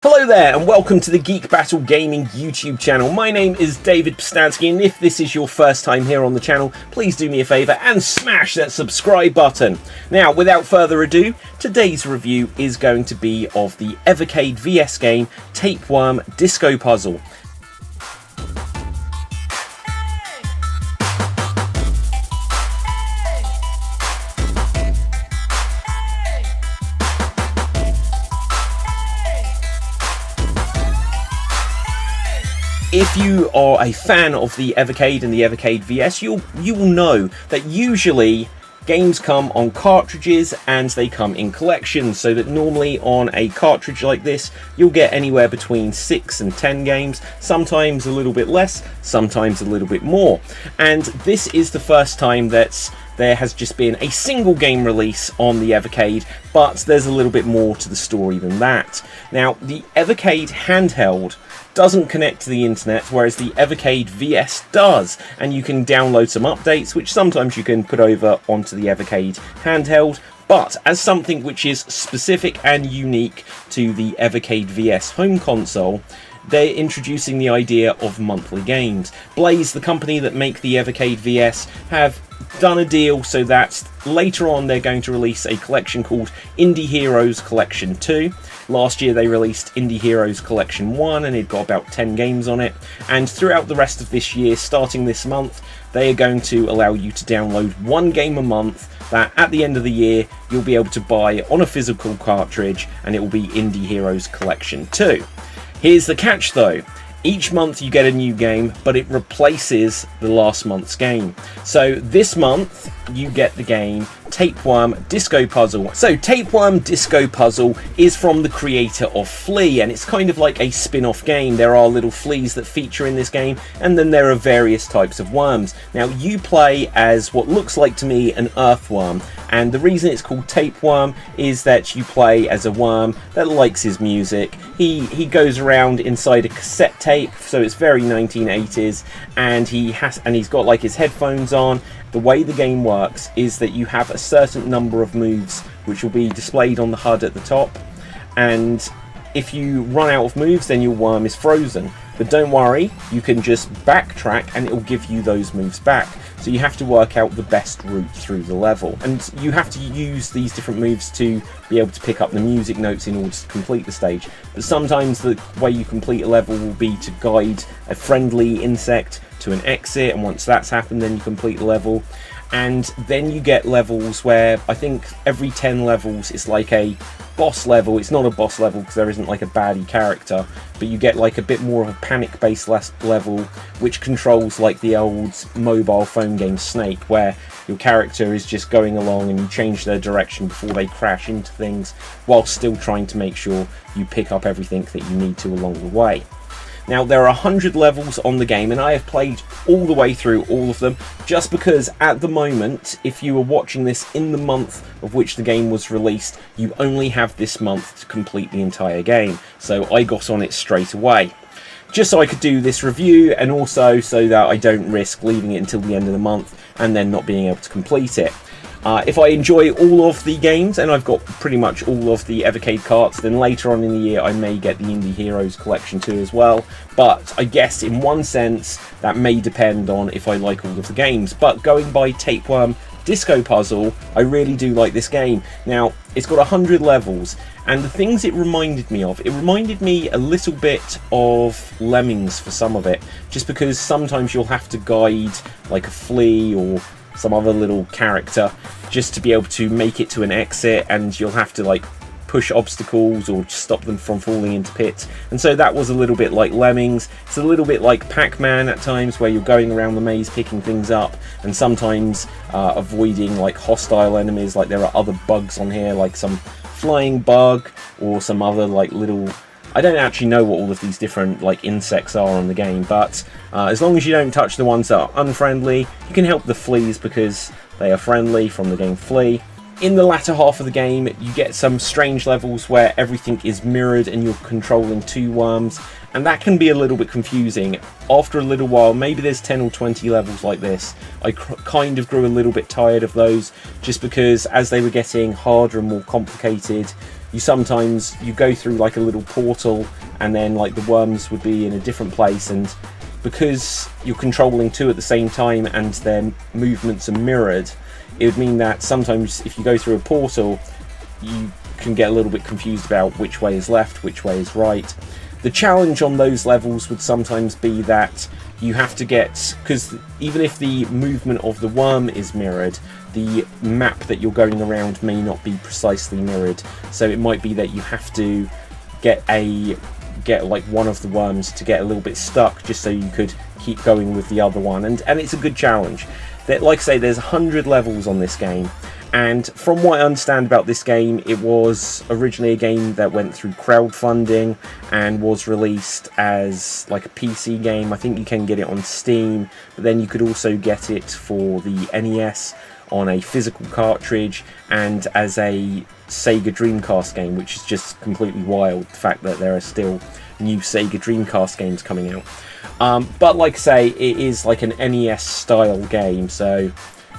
Hello there and welcome to the Geek Battle Gaming YouTube channel. My name is David Postansky, and if this is your first time here on the channel, please do me a favour and smash that subscribe button. Now, without further ado, today's review is going to be of the Evercade VS game Tapeworm Disco Puzzle. If you are a fan of the Evercade and the Evercade VS, you will know that usually games come on cartridges and they come in collections, so that normally on a cartridge like this you'll get anywhere between 6 and 10 games, sometimes a little bit less, sometimes a little bit more. And this is the first time that there has just been a single game release on the Evercade, but there's a little bit more to the story than that. Now, the Evercade handheld doesn't connect to the internet, whereas the Evercade VS does, and you can download some updates which sometimes you can put over onto the Evercade handheld. But as something which is specific and unique to the Evercade VS home console, they're introducing the idea of monthly games. Blaze, the company that make the Evercade VS, have done a deal so that later on they're going to release a collection called Indie Heroes Collection 2. Last year they released Indie Heroes Collection 1 and it got about 10 games on it. And throughout the rest of this year, starting this month, they are going to allow you to download one game a month that at the end of the year you'll be able to buy on a physical cartridge, and it will be Indie Heroes Collection 2. Here's the catch though. Each month you get a new game, but it replaces the last month's game. So this month you get the game Tapeworm Disco Puzzle. So Tapeworm Disco Puzzle is from the creator of Flea, and it's kind of like a spin-off game. There are little fleas that feature in this game, and then there are various types of worms. Now you play as what looks like to me an earthworm, and the reason it's called Tapeworm is that you play as a worm that likes his music. He goes around inside a cassette tape, so it's very 1980s, and he's got like his headphones on. The way the game works is that you have a certain number of moves which will be displayed on the HUD at the top, and if you run out of moves then your worm is frozen. But don't worry, you can just backtrack and it will give you those moves back. So you have to work out the best route through the level, and you have to use these different moves to be able to pick up the music notes in order to complete the stage. But sometimes the way you complete a level will be to guide a friendly insect to an exit, and once that's happened then you complete the level. And then you get levels where I think every 10 levels it's like a boss level. It's not a boss level because there isn't like a baddie character, but you get like a bit more of a panic based level which controls like the old mobile phone game Snake, where your character is just going along and you change their direction before they crash into things, while still trying to make sure you pick up everything that you need to along the way. Now, there are 100 levels on the game, and I have played all the way through all of them, just because at the moment, if you were watching this in the month of which the game was released, you only have this month to complete the entire game. So I got on it straight away, just so I could do this review, and also so that I don't risk leaving it until the end of the month and then not being able to complete it. If I enjoy all of the games, and I've got pretty much all of the Evercade carts, then later on in the year I may get the Indie Heroes Collection 2 as well. But I guess in one sense that may depend on if I like all of the games. But going by Tapeworm Disco Puzzle, I really do like this game. Now, it's got 100 levels, and the things it reminded me of, it reminded me a little bit of Lemmings for some of it, just because sometimes you'll have to guide like a flea or some other little character just to be able to make it to an exit, and you'll have to like push obstacles or stop them from falling into pits. And so that was a little bit like Lemmings. It's a little bit like Pac-Man at times, where you're going around the maze picking things up, and sometimes avoiding like hostile enemies. Like there are other bugs on here, like some flying bug or some other like little, I don't actually know what all of these different like insects are on the game, but as long as you don't touch the ones that are unfriendly, you can help the fleas because they are friendly from the game Flea. In the latter half of the game, you get some strange levels where everything is mirrored and you're controlling two worms, and that can be a little bit confusing. After a little while, maybe there's 10 or 20 levels like this, I kind of grew a little bit tired of those, just because as they were getting harder and more complicated, you go through like a little portal, and then like the worms would be in a different place, and because you're controlling two at the same time and their movements are mirrored, it would mean that sometimes if you go through a portal, you can get a little bit confused about which way is left, which way is right. The challenge on those levels would sometimes be that you have to get, because even if the movement of the worm is mirrored, the map that you're going around may not be precisely mirrored. So it might be that you have to get like one of the worms to get a little bit stuck, just so you could keep going with the other one. And it's a good challenge. That, like I say, there's 100 levels on this game. And from what I understand about this game, it was originally a game that went through crowdfunding and was released as like a PC game. I think you can get it on Steam, but then you could also get it for the NES on a physical cartridge and as a Sega Dreamcast game, which is just completely wild, the fact that there are still new Sega Dreamcast games coming out. But like I say, it is like an NES style game, so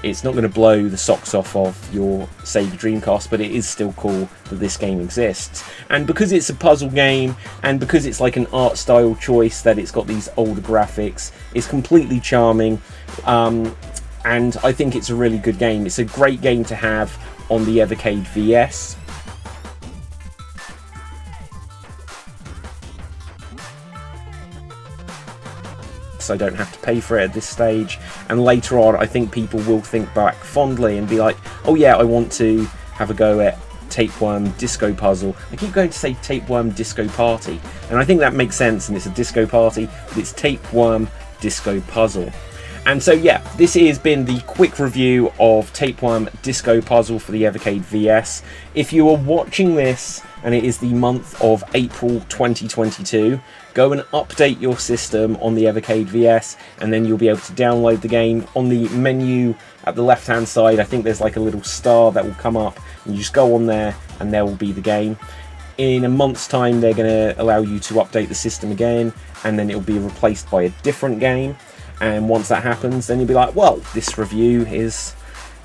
it's not going to blow the socks off of your Sega Dreamcast, but it is still cool that this game exists. And because it's a puzzle game, and because it's like an art style choice, that it's got these older graphics, it's completely charming. And I think it's a really good game. It's a great game to have on the Evercade VS. I don't have to pay for it at this stage, and later on I think people will think back fondly and be like, oh yeah, I want to have a go at Tapeworm Disco Puzzle. I keep going to say Tapeworm Disco Party, and I think that makes sense, and it's a disco party, but it's Tapeworm Disco Puzzle. And so yeah, this has been the quick review of Tapeworm Disco Puzzle for the Evercade VS. If you are watching this and it is the month of April 2022, go and update your system on the Evercade VS, and then you'll be able to download the game. On the menu at the left hand side, I think there's like a little star that will come up, and you just go on there and there will be the game. In a month's time, they're going to allow you to update the system again, and then it will be replaced by a different game. And once that happens, then you'll be like, well, this review is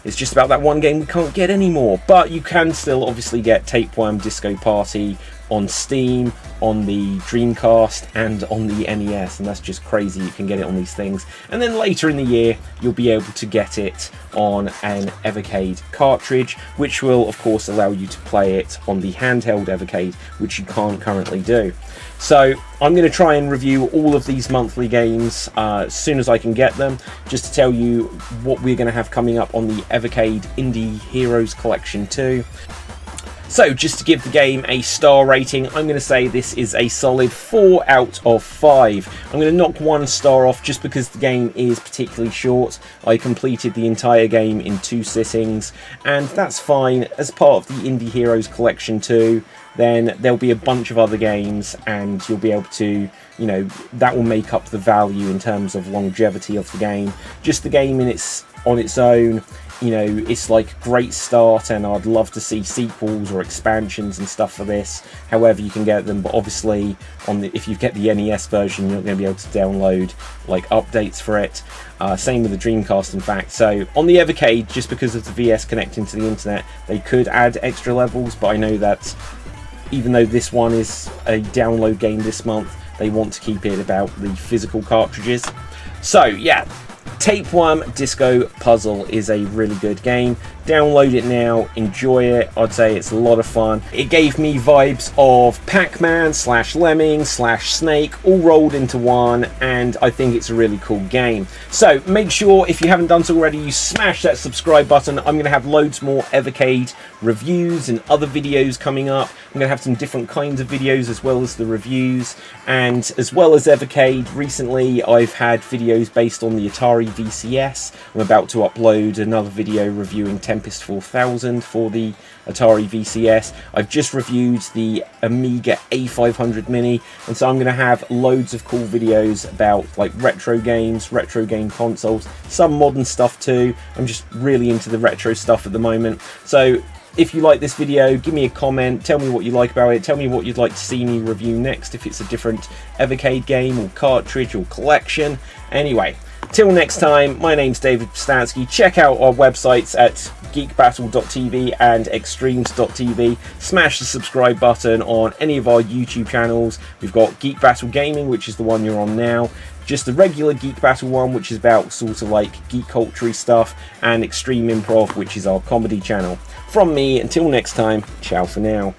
just about that one game we can't get anymore. But you can still obviously get Tapeworm Disco Party on Steam, on the Dreamcast, and on the NES, and that's just crazy. You can get it on these things, and then later in the year you'll be able to get it on an Evercade cartridge, which will of course allow you to play it on the handheld Evercade, which you can't currently do. So I'm going to try and review all of these monthly games as soon as I can get them, just to tell you what we're going to have coming up on the Evercade Indie Heroes Collection 2. So just to give the game a star rating, I'm going to say this is a solid 4 out of 5. I'm going to knock 1 star off just because the game is particularly short. I completed the entire game in 2 sittings, and that's fine. As part of the Indie Heroes Collection 2, then there'll be a bunch of other games, and you'll be able to, you know, that will make up the value in terms of longevity of the game. Just the game on its own, you know, it's like a great start, and I'd love to see sequels or expansions and stuff for this, however you can get them. But obviously, if you get the NES version, you're not going to be able to download like updates for it. Same with the Dreamcast, in fact. So on the Evercade, just because of the VS connecting to the internet, they could add extra levels, but I know that even though this one is a download game this month, they want to keep it about the physical cartridges. So yeah, Tapeworm Disco Puzzle is a really good game. Download it now, enjoy it. I'd say it's a lot of fun. It gave me vibes of Pac-Man / Lemming / Snake all rolled into one, and I think it's a really cool game. So make sure, if you haven't done so already, you smash that subscribe button. I'm going to have loads more Evercade reviews and other videos coming up. I'm going to have some different kinds of videos as well as the reviews, and as well as Evercade. Recently I've had videos based on the Atari VCS. I'm about to upload another video reviewing Tempest 4000 for the Atari VCS. I've just reviewed the Amiga A500 Mini, and so I'm going to have loads of cool videos about like retro games, retro game consoles, some modern stuff too. I'm just really into the retro stuff at the moment. So if you like this video, give me a comment, tell me what you like about it, tell me what you'd like to see me review next, if it's a different Evercade game or cartridge or collection. Anyway, Till next time, my name's David Stansky. Check out our websites at geekbattle.tv and extremes.tv. Smash the subscribe button on any of our YouTube channels. We've got Geek Battle Gaming, which is the one you're on now, just the regular Geek Battle one, which is about sort of like geek culture stuff, and Extreme Improv, which is our comedy channel. From me, until next time, ciao for now.